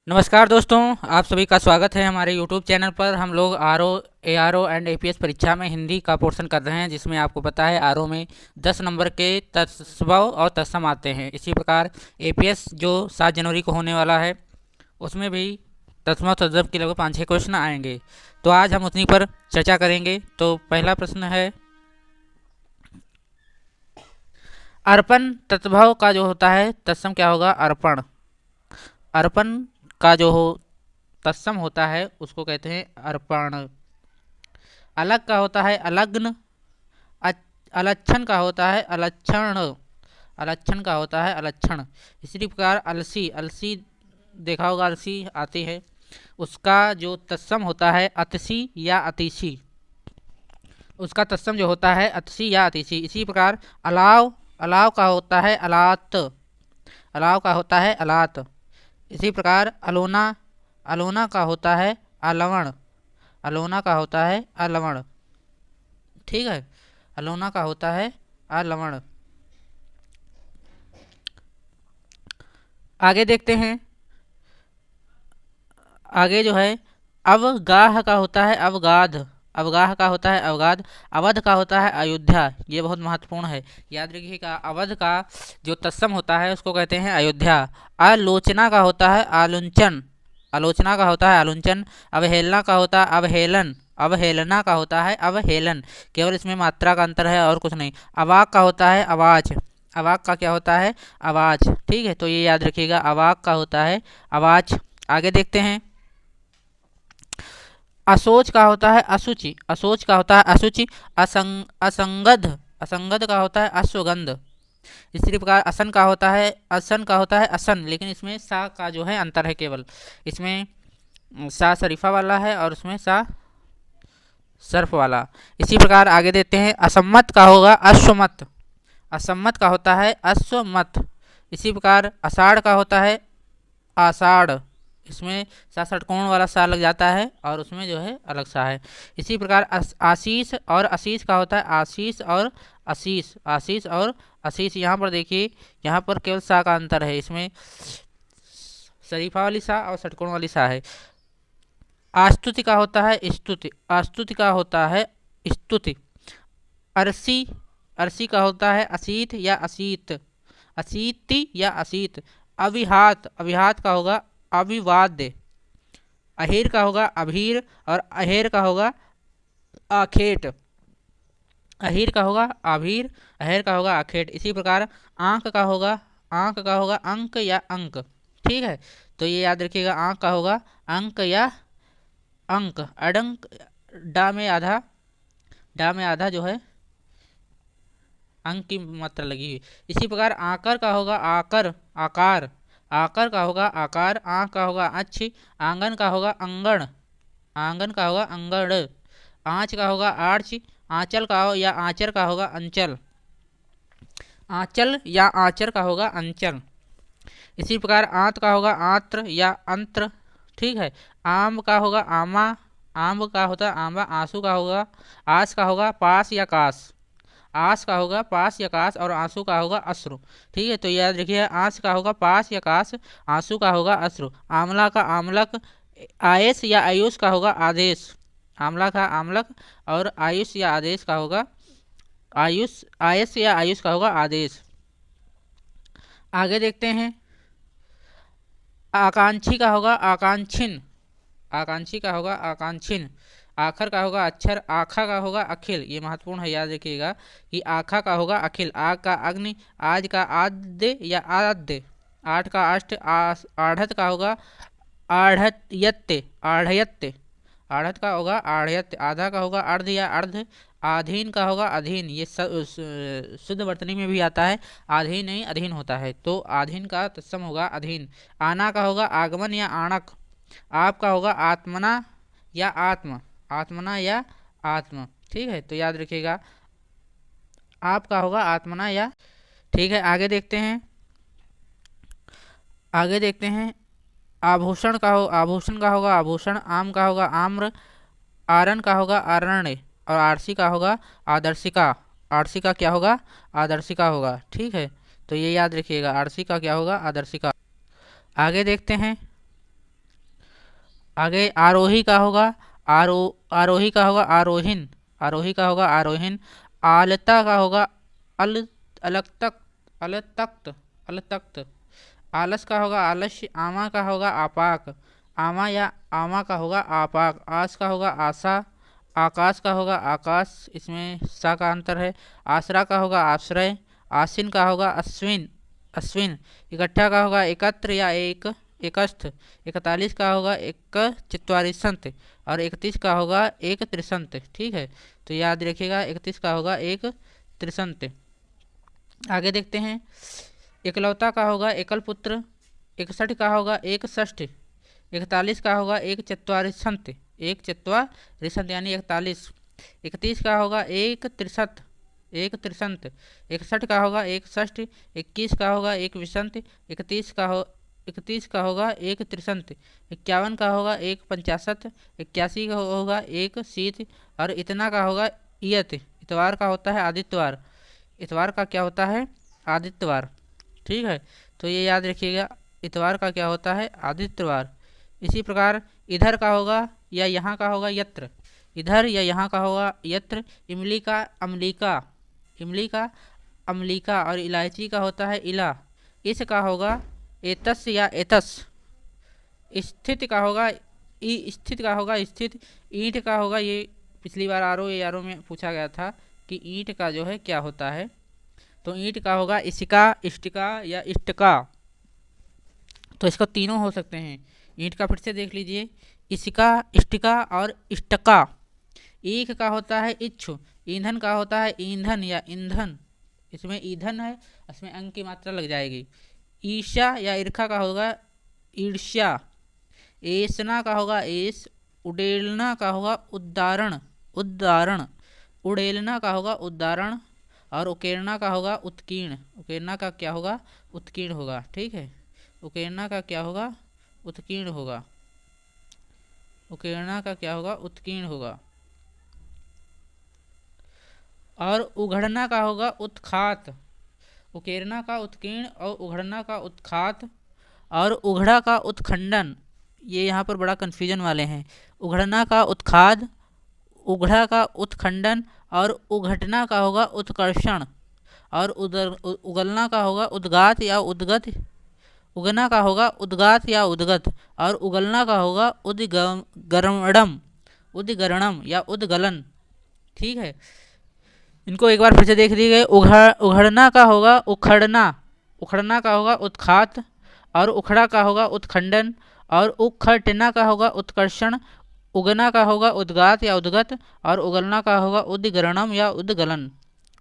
नमस्कार दोस्तों, आप सभी का स्वागत है हमारे YouTube चैनल पर। हम लोग ARO एंड APS परीक्षा में हिंदी का पोर्शन कर रहे हैं, जिसमें आपको पता है आरओ में 10 नंबर के तत्सम और तत्सम आते हैं। इसी प्रकार APS जो 7 जनवरी को होने वाला है उसमें भी तत्सम और तत्सम के लगभग 5-6 क्वेश्चन आएंगे। तो आज हम उन्हीं पर चर्चा करेंगे। तो पहला प्रश्न है, अर्पण तत्भव का जो होता है तत्सम क्या होगा? अर्पण। अर्पण का जो हो तत्सम होता है उसको कहते हैं अर्पण। अलग का होता है अलग्न। अलक्षण का होता है अलक्षण। अलक्षण का होता है अलक्षण। इसी प्रकार अलसी, अलसी देखा होगा, अलसी आती है, उसका जो तत्सम होता है अतिशी या अतिशी। उसका तत्सम जो होता है अतिशी या अतिशी। इसी प्रकार अलाव, अलाव का होता है अलात। अलाव का होता है अलात। इसी प्रकार अलोना, अलोना का होता है अलवण। अलोना का होता है अलवण। ठीक है, अलोना का होता है अलवण। आगे देखते हैं। आगे जो है अवगाह का होता है अवगाध। अवगाह का होता है अवगाध। अवध का होता है अयोध्या। ये बहुत महत्वपूर्ण है, याद रखिएगा। अवध का जो तत्सम होता है उसको कहते हैं अयोध्या। आलोचना का होता है आलुंचन। आलोचना का होता है आलुंचन। अवहेलना का होता है अवहेलन। अवहेलना का होता है अवहेलन। केवल इसमें मात्रा का अंतर है और कुछ नहीं। अवाक का होता है आवाज। अवाक का क्या होता है? आवाज। ठीक है, तो ये याद रखिएगा, अवाक का होता है आवाज। आगे देखते हैं। असोच का होता है असुचि। असोच का होता है असुचि। असंगध, असंगध का होता है अश्वगंध। इसी प्रकार असन का होता है, असन का होता है असन, लेकिन इसमें सा का जो है अंतर है केवल। इसमें सा शरीफा वाला है और उसमें सा सर्फ वाला। इसी प्रकार आगे देते हैं। असम्मत का होगा अश्वमत। असम्मत का होता है अश्वमत। इसी प्रकार आषाढ़ का होता है आषाढ़। इसमें सा षटकोण वाला सा लग जाता है और उसमें जो है अलग सा है। इसी प्रकार आशीष और आशीष का होता है आशीष और आशीष। आशीष और आशीष। यहाँ पर देखिए, यहाँ पर केवल सा का अंतर है। इसमें शरीफा वाली सा और षटकोण वाली सा है। आस्तुति का होता है स्तुति। आस्तुति का होता है स्तुति। अरसी, अरसी का होता है असीत या असीत। असीति या असीत। अविहात, अविहात का होगा अविवाद्य। अहीर का होगा अभीर और अहेर का होगा आखेट। अहीर का होगा अभीर, अहेर का होगा आखेट। इसी प्रकार आंक का होगा, आंक का होगा अंक या अंक। ठीक है, तो ये याद रखिएगा, आंक का होगा अंक या अंक। अडंक, डा में आधा, डा में आधा जो है अंक की मात्रा लगी हुई। इसी प्रकार आकर का होगा आकर, आकार। आकर का होगा आकार। आँख का होगा अच्छी। आंगन का होगा अंगण। आंगन का होगा अंगड़। आँच का होगा आर्च। आंचल का हो या आंचर का होगा अंचल। आंचल या आंचर का होगा अंचल। इसी प्रकार आंत का होगा आंत्र या अंत्र। ठीक है, आम का होगा आमा। आम का होता है आंबा। आंसू का होगा, आस का होगा पास या कास। आस का होगा पास या कास और आंसू का होगा अश्रु। ठीक है, तो याद रखिए, आंस का होगा पास या कास, आंसू का होगा अश्रु। आंवला का आमलक। आयस या आयुष का होगा आदेश। आंवला का आमलक और आयुष या आदेश का होगा आयुष। आयस या आयुष का होगा आदेश। आगे देखते हैं। आकांक्षी का होगा आकांक्षिन। आकांक्षी का होगा आकांक्षिन। आखर का होगा अक्षर। आखा का होगा अखिल। ये महत्वपूर्ण है, याद रखिएगा कि आखा का होगा अखिल। आग का अग्नि। आज का आद्य या आद्य। आठ का अष्ट। आढ़त का होगा आढ़त्यत्य। आढ़यत्य। आढ़त का होगा आढ़यत्य। आधा का होगा अर्ध या अर्ध। आधीन का होगा अधीन। ये शुद्ध वर्तनी में भी आता है, आधीन नहीं अधीन होता है, तो आधीन का तत्सम होगा अधीन। आना का होगा आगमन या आणक। आप का होगा आत्मना या आत्म। आत्मना या आत्म। ठीक है, तो याद रखिएगा, आपका होगा आत्मना या। ठीक है, आगे देखते हैं। आगे देखते हैं। आभूषण का हो, आभूषण का होगा आभूषण। आम का होगा आम्र। आरण का होगा आरण्य और आरसी का होगा आदर्शिका। आरसी का क्या होगा? आदर्शिका होगा। ठीक है, तो ये याद रखिएगा, आरसी का क्या होगा? आदर्शिका। आगे देखते हैं। आगे आरोही का होगा आरोही का होगा आरोहिन, आरोही का होगा आरोहिन। आलता का होगा अल अलग तक अल तख्त अल तख्त। आलस का होगा आलस्य। आमा का होगा आपाक, आमा या आमा का होगा आपाक। आस का होगा आशा। आकाश का होगा आकाश, इसमें सा का अंतर है। आसरा का होगा आश्रय। आसिन का होगा अश्विन अश्विन। इकट्ठा का होगा एकत्र या एक एकस्थ। 41 का होगा एक चत्वारिशंत और 31 का होगा एक त्रिशंत। ठीक है, तो याद रखिएगा 31 का होगा एक त्रिशंत। आगे देखते हैं। एकलौता का होगा एकल पुत्र। 61 का होगा एक षष्ठ। 41 का होगा एक चत्वारिशंत, एक चत्वारिशंत यानी 41। 31 का होगा एक त्रिशत, एक त्रिशंत। 61 का होगा एक षष्ठ। 21 का होगा एक विशंत। 31 का होगा एक त्रिशंत। 51 का होगा एक पंचाशत। 81 का होगा एक शीत और इतना का होगा इयत। इतवार का होता है आदित्यवार, इतवार का क्या होता है आदित्यवार। ठीक है, तो ये याद रखिएगा इतवार का क्या होता है आदित्यवार। इसी प्रकार इधर का होगा या यहाँ का होगा यत्र, इधर या यहाँ का होगा यत्र। इमली का अमलिका, इमली का अमलिका और इलायची का होता है इला। इस का होगा एतस या एतस। स्थित का होगा स्थित का होगा स्थित। ईंट का होगा, ये पिछली बार आरो में पूछा गया था कि ईंट का जो है क्या होता है, तो ईंट का होगा इसिका इष्टिका या इष्टका। तो इसको तीनों हो सकते हैं। ईंट का फिर से देख लीजिए, इसिका इष्टिका और इष्टका। ईख का होता है इच्छु। ईंधन का होता है ईंधन या ईंधन, इसमें ईंधन है, इसमें अंक की मात्रा लग जाएगी। ईर्ष्या या ईर्खा का होगा ईर्ष्या। एसना का होगा एस। उडेलना का होगा उद्दारण उद्दारण। उड़ेलना का होगा उद्दारण और उकेरना का होगा उत्कीर्ण। उकेरना का क्या होगा उत्कीर्ण होगा। ठीक है, उकेरना का क्या होगा उत्कीर्ण होगा। उकेरना का क्या होगा उत्कीर्ण होगा। और उघड़ना का होगा उत्खात। उकेरना का उत्कीर्ण और उघड़ना का उत्खात और उघड़ा का उत्खंडन। ये यहाँ पर बड़ा कन्फ्यूजन वाले हैं। उघड़ना का उत्खाद, उघड़ा का उत्खंडन और उघटना का होगा उत्कर्षण और उगलना का होगा उद्गात या उद्गत। उगना का होगा उद्गात या उद्गत और उगलना का होगा उद्गरणम उद्गरणम या उद्गलन। ठीक है, इनको एक बार फिर से देख लीजिए। उघड़ना का होगा उखड़ना, उखड़ना का होगा उत्खात और उखड़ा का होगा उत्खंडन और उखटना का होगा उत्कर्षण। उगना का होगा उद्गात या उद्गत और उगलना का होगा उद्गरणम या उद्गलन।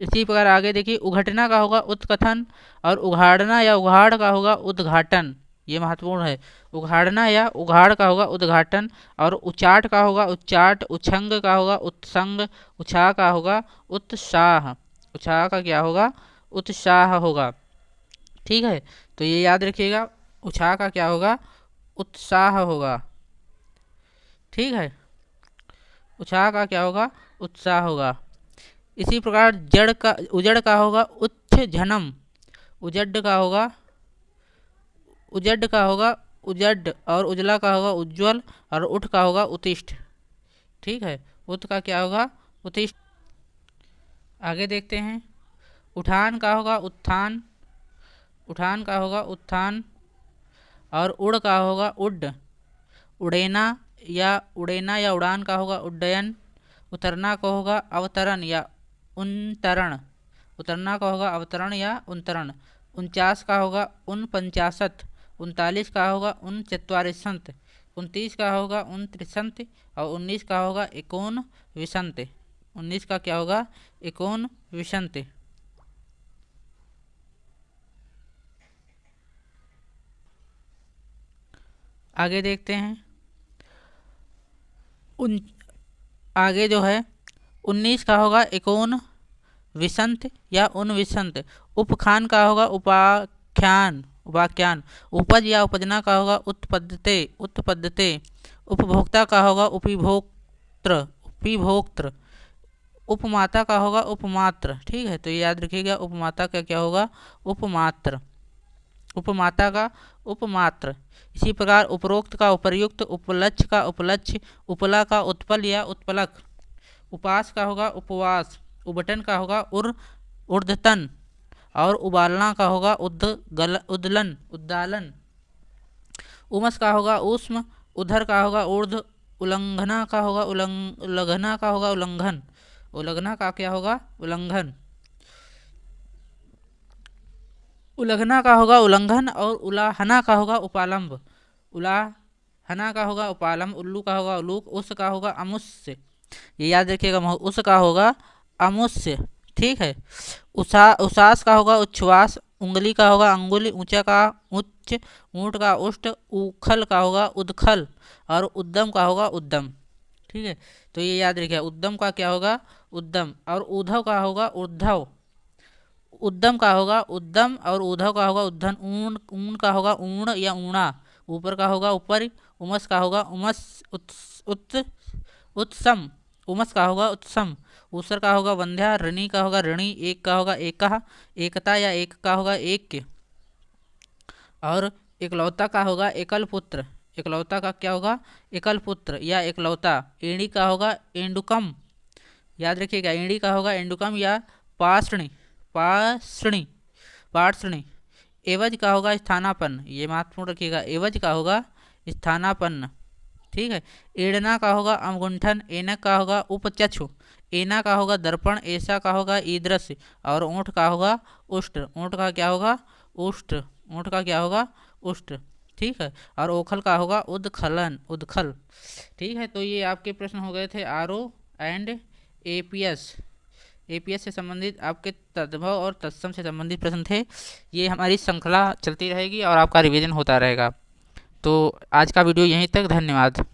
इसी प्रकार आगे देखिए, उघटना का होगा उत्कथन और उघाड़ना या उघाड़ का होगा उद्घाटन। ये महत्वपूर्ण है। उघाड़ना या उघाड़ का होगा उद्घाटन और उचाट का होगा उच्चाट। उछंग का होगा उत्संग। उछा का होगा उत्साह। उछा का क्या होगा उत्साह होगा। ठीक है, तो ये याद रखिएगा उछा का क्या होगा उत्साह होगा। ठीक है, उछा का क्या होगा उत्साह होगा। इसी प्रकार जड़ का उजड़ का होगा उच्च झनम। उजड़ का होगा उजड़ का होगा उजड और उजला का होगा उज्ज्वल और उठ का होगा उत्तिष्ठ। ठीक है, उठ का क्या होगा उत्तिष्ठ। आगे देखते हैं। उठान का होगा उत्थान। उठान का होगा उत्थान और उड़ का होगा उड्ड। उड़ेना या उड़ान का होगा उड्डयन। उतरना का होगा अवतरण या उन्तरण। उतरना का होगा अवतरण या उन्तरण। 49 का होगा 49। 39 का होगा 49। 29 का होगा 29 और 19 का होगा 29। 19 का क्या होगा 29। आगे देखते हैं। आगे जो है 19 का होगा 29 या 29। उपखान का होगा उपाख्यान उपाख्यान। उपज या उपजना का होगा उत्पद्यते। उपभोक्ता का होगा उपभोक्तृ। उपमाता का होगा उपमात्र। ठीक है, तो ये याद रखिएगा उपमाता का क्या होगा उपमात्र। उपमाता का उपमात्र। इसी प्रकार उपरोक्त का उपर्युक्त, उपलक्ष्य का उपलक्ष्य, उपला का उत्पल या उत्पलक, उपास का होगा उपवास, उबटन का होगा ऊर्ध्वतन, और उबालना का होगा उद्दलन उद्दालन, उमस का होगा ऊष्म, उधर का होगा ऊर्ध्व, उल्लंघना का होगा उल्लंघना का होगा उल्लंघन, उल्लंघना का क्या होगा उल्लंघन, उल्लंघना का होगा उल्लंघन, और उलाहना का होगा उपालंब, उलाहना का होगा उपालंब, उल्लू का होगा उलूक, उस का होगा अमुष्य, ये याद रखिएगा, उस का होगा अमुष्य। ठीक है। उसास का होगा उच्छ्वास, उंगली का होगा अंगुली, ऊंचा का उच्च, ऊंट का उष्ट, उखल का होगा उदखल, और उद्दम का होगा उद्दम। ठीक है, तो ये याद रखिए, उद्दम का क्या होगा उद्दम, और ऊधव का होगा ऊर्धव, उद्दम का होगा उद्दम, और ऊधव का होगा उद्धन, ऊन ऊन का होगा ऊण या ऊणा, ऊपर का होगा ऊपर, उमस का होगा उमस, उत्सम, उमस का होगा उत्सम, ऊसर का होगा वंध्या, ऋणी का होगा ऋणी, एक का होगा एकह, एकता या एक का होगा एक, और एकलौता का होगा एकल पुत्र, एकलौता का क्या होगा एकल पुत्र या एकलौता, एड़ी का होगा एंडुकम, याद रखिएगा, एड़ी का होगा एंडुकम या पासणी, पासणी पार्षणी, एवज का होगा स्थानापन्न, ये महत्वपूर्ण रखिएगा, एवज का होगा स्थानापन्न। ठीक है। एड़ना का होगा अवगुंठन, एनक का होगा उपचक्षु, एना का होगा दर्पण, ऐसा का होगा ईदृश्य, और ऊँट का होगा उष्ट, ऊँट का क्या होगा उष्ट, ऊँट का क्या होगा उष्ट। ठीक है। और ओखल का होगा उदखलन उदखल। ठीक है, तो ये आपके प्रश्न हो गए थे आरओ एंड एपीएस, एपीएस से संबंधित आपके तद्भव और तत्सम से संबंधित प्रश्न थे। ये हमारी श्रृंखला चलती रहेगी और आपका रिवीजन होता रहेगा। तो आज का वीडियो यहीं तक, धन्यवाद।